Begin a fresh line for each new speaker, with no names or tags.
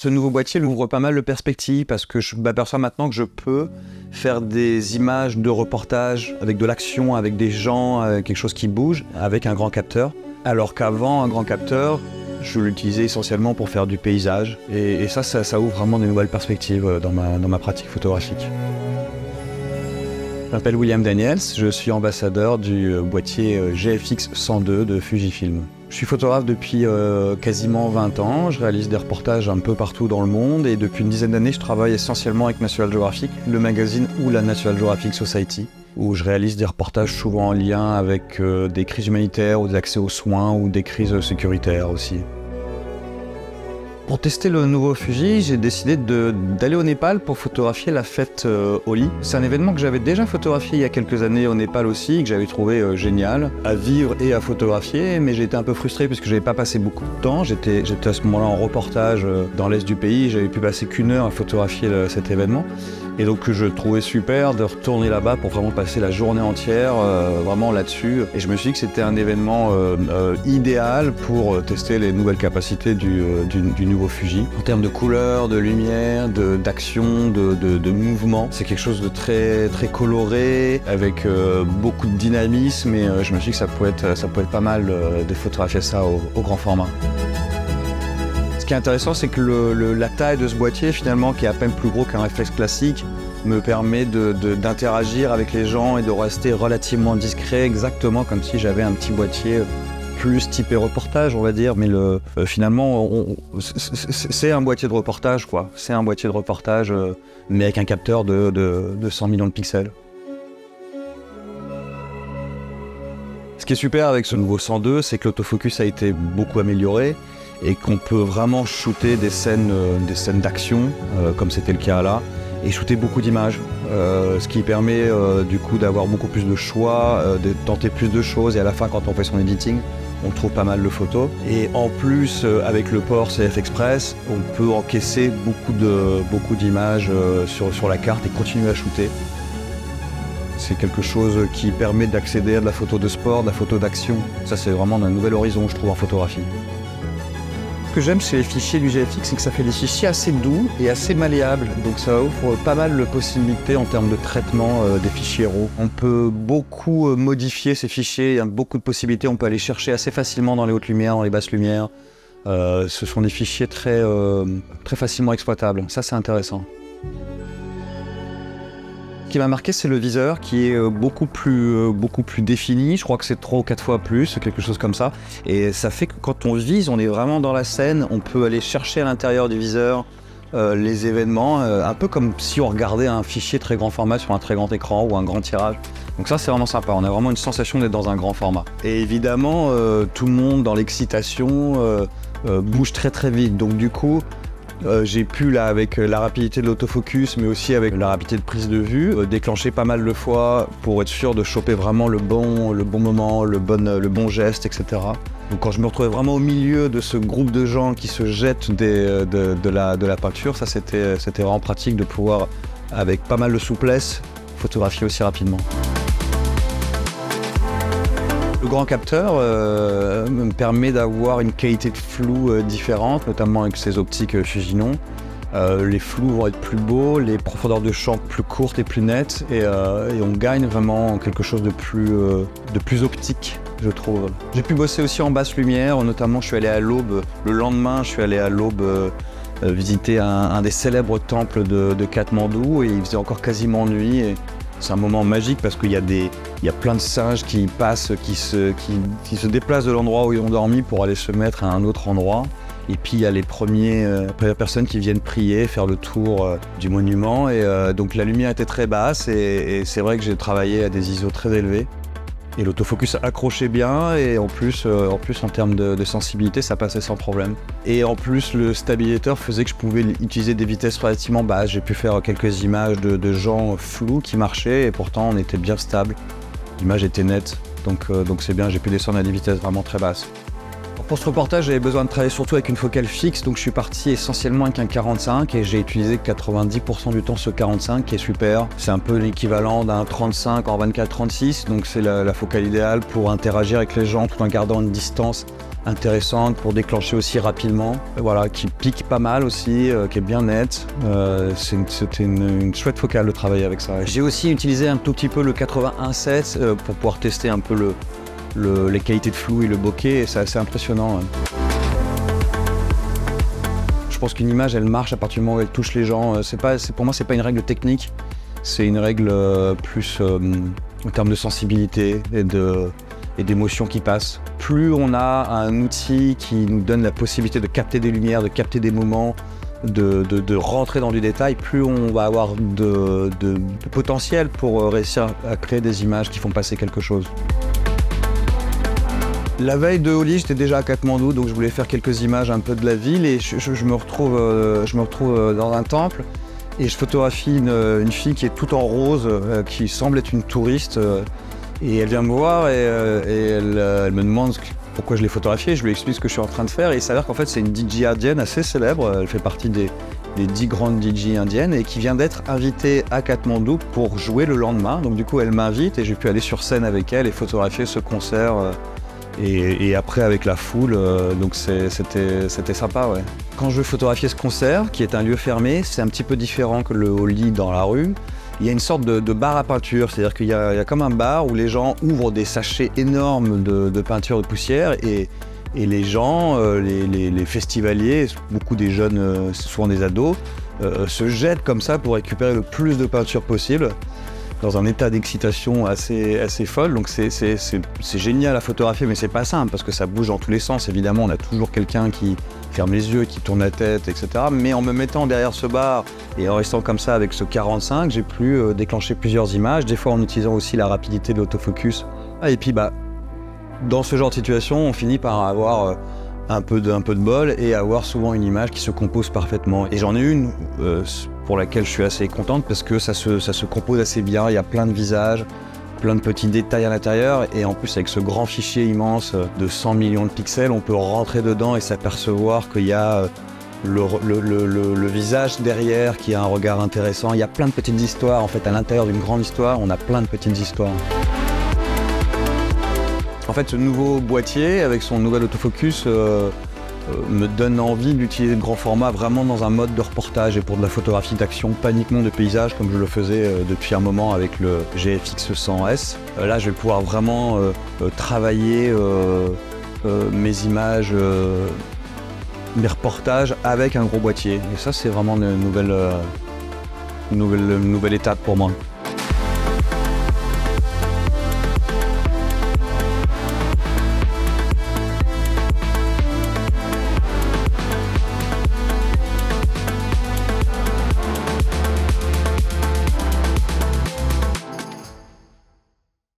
Ce nouveau boîtier ouvre pas mal de perspectives parce que je m'aperçois maintenant que je peux faire des images de reportage avec de l'action, avec des gens, avec quelque chose qui bouge, avec un grand capteur. Alors qu'avant, un grand capteur, je l'utilisais essentiellement pour faire du paysage. Et ça ouvre vraiment des nouvelles perspectives dans ma pratique photographique. Je m'appelle William Daniels, je suis ambassadeur du boîtier GFX 102 de Fujifilm. Je suis photographe depuis quasiment 20 ans, je réalise des reportages un peu partout dans le monde et depuis une dizaine d'années je travaille essentiellement avec National Geographic, le magazine ou la National Geographic Society, où je réalise des reportages souvent en lien avec des crises humanitaires ou des accès aux soins ou des crises sécuritaires aussi. Pour tester le nouveau Fuji, j'ai décidé d'aller au Népal pour photographier la fête Holi. C'est un événement que j'avais déjà photographié il y a quelques années au Népal aussi, que j'avais trouvé génial à vivre et à photographier, mais j'ai été un peu frustré parce que j'avais pas passé beaucoup de temps. J'étais à ce moment-là en reportage dans l'est du pays, j'avais pu passer qu'1 heure à photographier cet événement. Et donc je trouvais super de retourner là-bas pour vraiment passer la journée entière vraiment là-dessus. Et je me suis dit que c'était un événement idéal pour tester les nouvelles capacités du nouveau Fuji. En termes de couleurs, de lumière, d'action, de mouvement, c'est quelque chose de très, très coloré, avec beaucoup de dynamisme et je me suis dit que ça pouvait être pas mal de photographier ça au grand format. Ce qui est intéressant, c'est que la taille de ce boîtier, finalement, qui est à peine plus gros qu'un réflexe classique, me permet d'interagir avec les gens et de rester relativement discret, exactement comme si j'avais un petit boîtier plus typé reportage, on va dire, mais finalement, c'est un boîtier de reportage, quoi. C'est un boîtier de reportage, mais avec un capteur de 100 millions de pixels. Ce qui est super avec ce nouveau 102, c'est que l'autofocus a été beaucoup amélioré et qu'on peut vraiment shooter des scènes d'action, comme c'était le cas là, et shooter beaucoup d'images, ce qui permet du coup d'avoir beaucoup plus de choix, de tenter plus de choses, et à la fin, quand on fait son editing, on trouve pas mal de photos. Et en plus, avec le port CF Express, on peut encaisser beaucoup d'images sur la carte et continuer à shooter. C'est quelque chose qui permet d'accéder à de la photo de sport, de la photo d'action. Ça, c'est vraiment un nouvel horizon, je trouve, en photographie. Ce que j'aime chez les fichiers du GFX, c'est que ça fait des fichiers assez doux et assez malléables. Donc ça offre pas mal de possibilités en termes de traitement des fichiers RAW. On peut beaucoup modifier ces fichiers, il y a beaucoup de possibilités. On peut aller chercher assez facilement dans les hautes lumières, dans les basses lumières. Ce sont des fichiers très facilement exploitables. Ça, c'est intéressant. Ce qui m'a marqué, c'est le viseur qui est beaucoup plus défini. Je crois que c'est 3 ou 4 fois plus, quelque chose comme ça. Et ça fait que quand on vise, on est vraiment dans la scène. On peut aller chercher à l'intérieur du viseur les événements, un peu comme si on regardait un fichier très grand format sur un très grand écran ou un grand tirage. Donc ça, c'est vraiment sympa. On a vraiment une sensation d'être dans un grand format. Et évidemment, tout le monde dans l'excitation bouge très très vite. Donc du coup, j'ai pu, là, avec la rapidité de l'autofocus, mais aussi avec la rapidité de prise de vue, déclencher pas mal de fois pour être sûr de choper vraiment le bon moment, le bon geste, etc. Donc quand je me retrouvais vraiment au milieu de ce groupe de gens qui se jettent de la peinture, ça c'était vraiment pratique de pouvoir, avec pas mal de souplesse, photographier aussi rapidement. Le grand capteur me permet d'avoir une qualité de flou différente, notamment avec ses optiques Fujinon. Les flous vont être plus beaux, les profondeurs de champ plus courtes et plus nettes, et on gagne vraiment quelque chose de plus optique, je trouve. J'ai pu bosser aussi en basse lumière, notamment je suis allé à l'aube, le lendemain je suis allé à l'aube visiter un des célèbres temples de Katmandou, et il faisait encore quasiment nuit. Et c'est un moment magique parce qu'il y a plein de singes qui passent, qui se déplacent de l'endroit où ils ont dormi pour aller se mettre à un autre endroit. Et puis il y a les premières personnes qui viennent prier, faire le tour du monument. Et donc la lumière était très basse et c'est vrai que j'ai travaillé à des ISO très élevés. Et l'autofocus accrochait bien et en plus en termes de sensibilité, ça passait sans problème. Et en plus, le stabilisateur faisait que je pouvais utiliser des vitesses relativement basses. J'ai pu faire quelques images de gens flous qui marchaient et pourtant on était bien stable. L'image était nette, donc c'est bien, j'ai pu descendre à des vitesses vraiment très basses. Pour ce reportage, j'avais besoin de travailler surtout avec une focale fixe, donc je suis parti essentiellement avec un 45 et j'ai utilisé 90% du temps ce 45 qui est super. C'est un peu l'équivalent d'un 35 en 24-36, donc c'est la focale idéale pour interagir avec les gens tout en gardant une distance intéressante pour déclencher aussi rapidement, voilà, qui pique pas mal aussi, qui est bien nette. C'était une chouette focale de travailler avec ça. J'ai aussi utilisé un tout petit peu le 81.7 pour pouvoir tester un peu les qualités de flou et le bokeh, et c'est assez impressionnant. Ouais. Je pense qu'une image, elle marche à partir du moment où elle touche les gens. Pour moi, c'est pas une règle technique, c'est une règle plus en termes de sensibilité et d'émotions qui passent. Plus on a un outil qui nous donne la possibilité de capter des lumières, de capter des moments, de rentrer dans du détail, plus on va avoir de potentiel pour réussir à créer des images qui font passer quelque chose. La veille de Holi, j'étais déjà à Katmandou, donc je voulais faire quelques images un peu de la ville, et je me retrouve dans un temple et je photographie une fille qui est toute en rose, qui semble être une touriste, et elle vient me voir et elle me demande pourquoi je l'ai photographiée. Je lui explique ce que je suis en train de faire, et il s'avère qu'en fait c'est une DJ indienne assez célèbre. Elle fait partie des 10 grandes DJ indiennes et qui vient d'être invitée à Katmandou pour jouer le lendemain. Donc du coup elle m'invite et j'ai pu aller sur scène avec elle et photographier ce concert. Et après avec la foule, donc c'était sympa, ouais. Quand je veux photographier ce concert, qui est un lieu fermé, c'est un petit peu différent que le Holi dans la rue. Il y a une sorte de bar à peinture, c'est-à-dire qu'il y a comme un bar où les gens ouvrent des sachets énormes de peinture de poussière, et les gens, les festivaliers, beaucoup des jeunes, souvent des ados, se jettent comme ça pour récupérer le plus de peinture possible, dans un état d'excitation assez folle. Donc c'est génial à photographier, mais c'est pas simple parce que ça bouge dans tous les sens. Évidemment, on a toujours quelqu'un qui ferme les yeux, qui tourne la tête, etc. Mais en me mettant derrière ce bar et en restant comme ça avec ce 45, j'ai pu déclencher plusieurs images, des fois en utilisant aussi la rapidité de l'autofocus. Et puis dans ce genre de situation, on finit par avoir un peu de bol et avoir souvent une image qui se compose parfaitement. Et j'en ai une pour laquelle je suis assez contente parce que ça se compose assez bien. Il y a plein de visages, plein de petits détails à l'intérieur, et en plus avec ce grand fichier immense de 100 millions de pixels, on peut rentrer dedans et s'apercevoir qu'il y a le visage derrière qui a un regard intéressant. Il y a plein de petites histoires, en fait à l'intérieur d'une grande histoire, on a plein de petites histoires. En fait, ce nouveau boîtier, avec son nouvel autofocus, me donne envie d'utiliser le grand format vraiment dans un mode de reportage et pour de la photographie d'action, pas uniquement de paysage comme je le faisais depuis un moment avec le GFX 100S. Là, je vais pouvoir vraiment travailler mes images, mes reportages avec un gros boîtier. Et ça, c'est vraiment une nouvelle étape pour moi.